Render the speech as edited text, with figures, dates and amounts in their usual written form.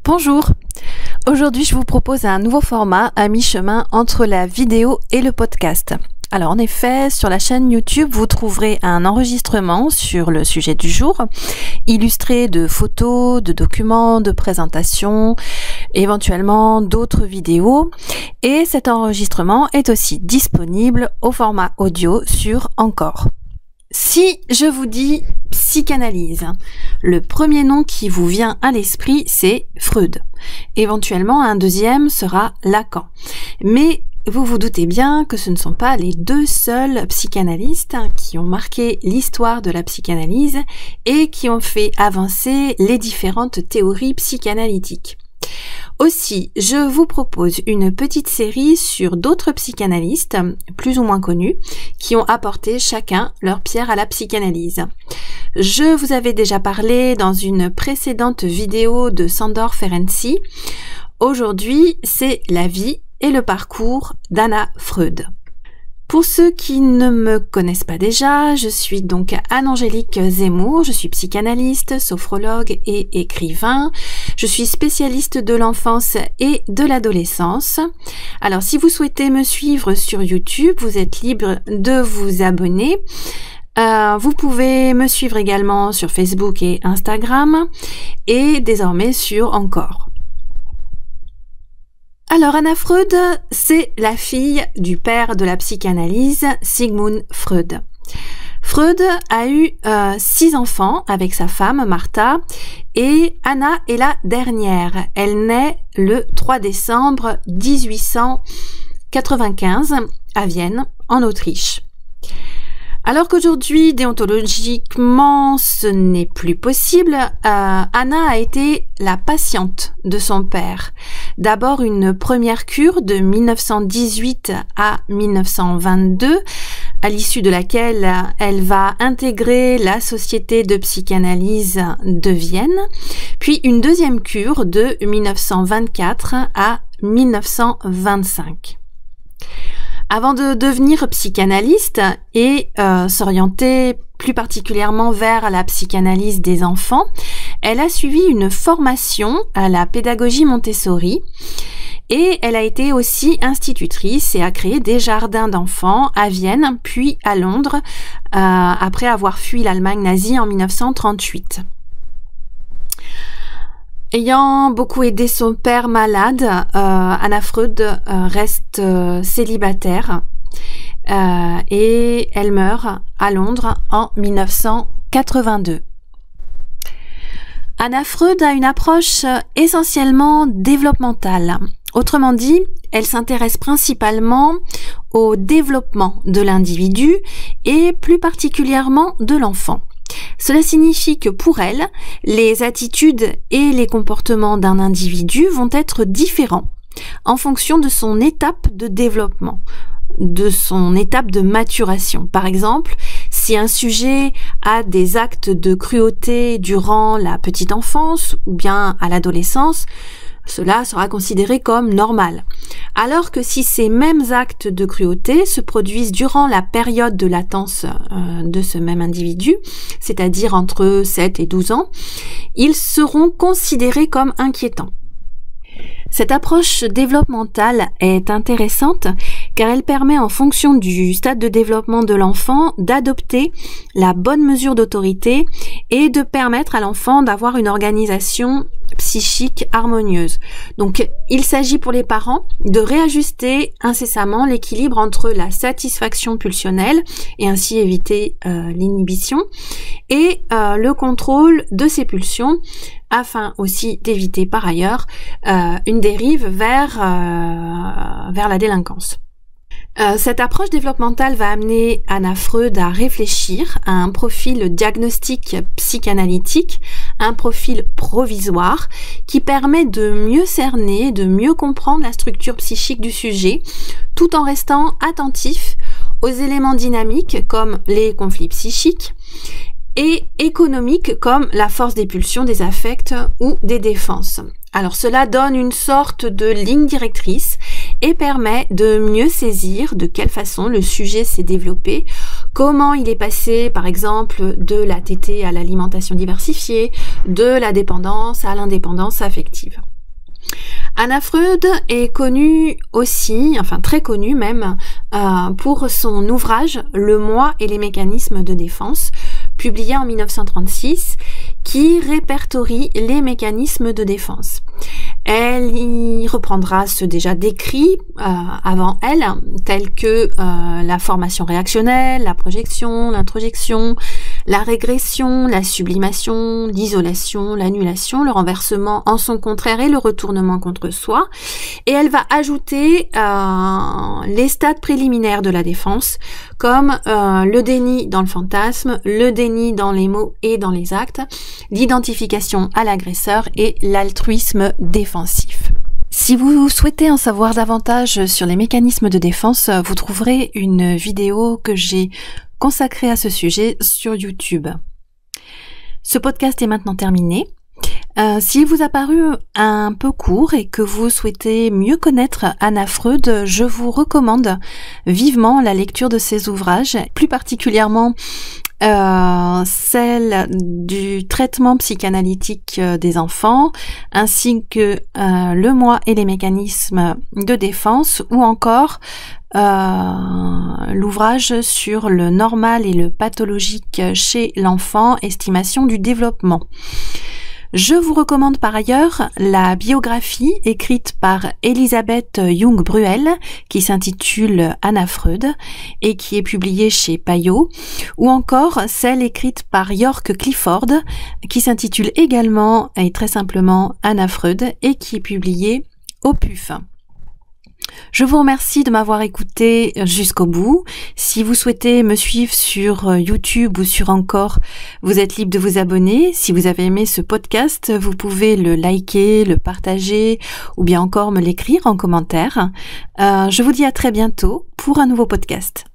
Bonjour, aujourd'hui je vous propose un nouveau format à mi-chemin entre la vidéo et le podcast. Alors en effet, sur la chaîne YouTube, vous trouverez un enregistrement sur le sujet du jour, illustré de photos, de documents, de présentations, éventuellement d'autres vidéos. Et cet enregistrement est aussi disponible au format audio sur Anchor. Si je vous dis psychanalyse, le premier nom qui vous vient à l'esprit, c'est Freud. Éventuellement, un deuxième sera Lacan. Mais vous vous doutez bien que ce ne sont pas les deux seuls psychanalystes qui ont marqué l'histoire de la psychanalyse et qui ont fait avancer les différentes théories psychanalytiques. Aussi, je vous propose une petite série sur d'autres psychanalystes, plus ou moins connus, qui ont apporté chacun leur pierre à la psychanalyse. Je vous avais déjà parlé dans une précédente vidéo de Sándor Ferenczi. Aujourd'hui, c'est la vie et le parcours d'Anna Freud. Pour ceux qui ne me connaissent pas déjà, je suis donc Anne-Angélique Zemmour, je suis psychanalyste, sophrologue et écrivain. Je suis spécialiste de l'enfance et de l'adolescence. Alors si vous souhaitez me suivre sur YouTube, vous êtes libre de vous abonner. Vous pouvez me suivre également sur Facebook et Instagram et désormais sur Anchor. Alors Anna Freud, c'est la fille du père de la psychanalyse, Sigmund Freud. Freud a eu 6 enfants avec sa femme Martha et Anna est la dernière. Elle naît le 3 décembre 1895 à Vienne, en Autriche. Alors qu'aujourd'hui, déontologiquement, ce n'est plus possible, Anna a été la patiente de son père. D'abord une première cure de 1918 à 1922, à l'issue de laquelle elle va intégrer la Société de psychanalyse de Vienne, puis une deuxième cure de 1924 à 1925. Avant de devenir psychanalyste et s'orienter plus particulièrement vers la psychanalyse des enfants, elle a suivi une formation à la pédagogie Montessori et elle a été aussi institutrice et a créé des jardins d'enfants à Vienne puis à Londres après avoir fui l'Allemagne nazie en 1938. Ayant beaucoup aidé son père malade, Anna Freud reste célibataire et elle meurt à Londres en 1982. Anna Freud a une approche essentiellement développementale. Autrement dit, elle s'intéresse principalement au développement de l'individu et plus particulièrement de l'enfant. Cela signifie que pour elle, les attitudes et les comportements d'un individu vont être différents en fonction de son étape de développement, de son étape de maturation. Par exemple, si un sujet a des actes de cruauté durant la petite enfance ou bien à l'adolescence, cela sera considéré comme normal. Alors que si ces mêmes actes de cruauté se produisent durant la période de latence de ce même individu, c'est-à-dire entre 7 et 12 ans, ils seront considérés comme inquiétants. Cette approche développementale est intéressante car elle permet en fonction du stade de développement de l'enfant d'adopter la bonne mesure d'autorité et de permettre à l'enfant d'avoir une organisation psychique harmonieuse. Donc il s'agit pour les parents de réajuster incessamment l'équilibre entre la satisfaction pulsionnelle et ainsi éviter l'inhibition et le contrôle de ces pulsions afin aussi d'éviter par ailleurs une dérive vers la délinquance. Cette approche développementale va amener Anna Freud à réfléchir à un profil diagnostique psychanalytique, un profil provisoire qui permet de mieux cerner, de mieux comprendre la structure psychique du sujet, tout en restant attentif aux éléments dynamiques comme les conflits psychiques et économiques comme la force des pulsions, des affects ou des défenses. Alors cela donne une sorte de ligne directrice et permet de mieux saisir de quelle façon le sujet s'est développé, comment il est passé par exemple de la tétée à l'alimentation diversifiée, de la dépendance à l'indépendance affective. Anna Freud est connue aussi, enfin très connue même, pour son ouvrage « Le moi et les mécanismes de défense », publié en 1936, qui répertorie les mécanismes de défense. Elle y reprendra ceux déjà décrits avant elle, tels que la formation réactionnelle, la projection, l'introjection, la régression, la sublimation, l'isolation, l'annulation, le renversement en son contraire et le retournement contre soi. Et elle va ajouter les stades préliminaires de la défense, comme le déni dans le fantasme, le déni dans les mots et dans les actes, l'identification à l'agresseur et l'altruisme défensif. Si vous souhaitez en savoir davantage sur les mécanismes de défense, vous trouverez une vidéo que j'ai consacrée à ce sujet sur YouTube. Ce podcast est maintenant terminé. S'il vous a paru un peu court et que vous souhaitez mieux connaître Anna Freud, je vous recommande vivement la lecture de ses ouvrages, plus particulièrement celle du traitement psychanalytique des enfants, ainsi que le moi et les mécanismes de défense, ou encore l'ouvrage sur le normal et le pathologique chez l'enfant, estimation du développement. Je vous recommande par ailleurs la biographie écrite par Elisabeth Jung-Bruel qui s'intitule Anna Freud et qui est publiée chez Payot, ou encore celle écrite par York Clifford qui s'intitule également et très simplement Anna Freud et qui est publiée au PUF. Je vous remercie de m'avoir écouté jusqu'au bout. Si vous souhaitez me suivre sur YouTube ou sur Encore, vous êtes libre de vous abonner. Si vous avez aimé ce podcast, vous pouvez le liker, le partager ou bien encore me l'écrire en commentaire. Je vous dis à très bientôt pour un nouveau podcast.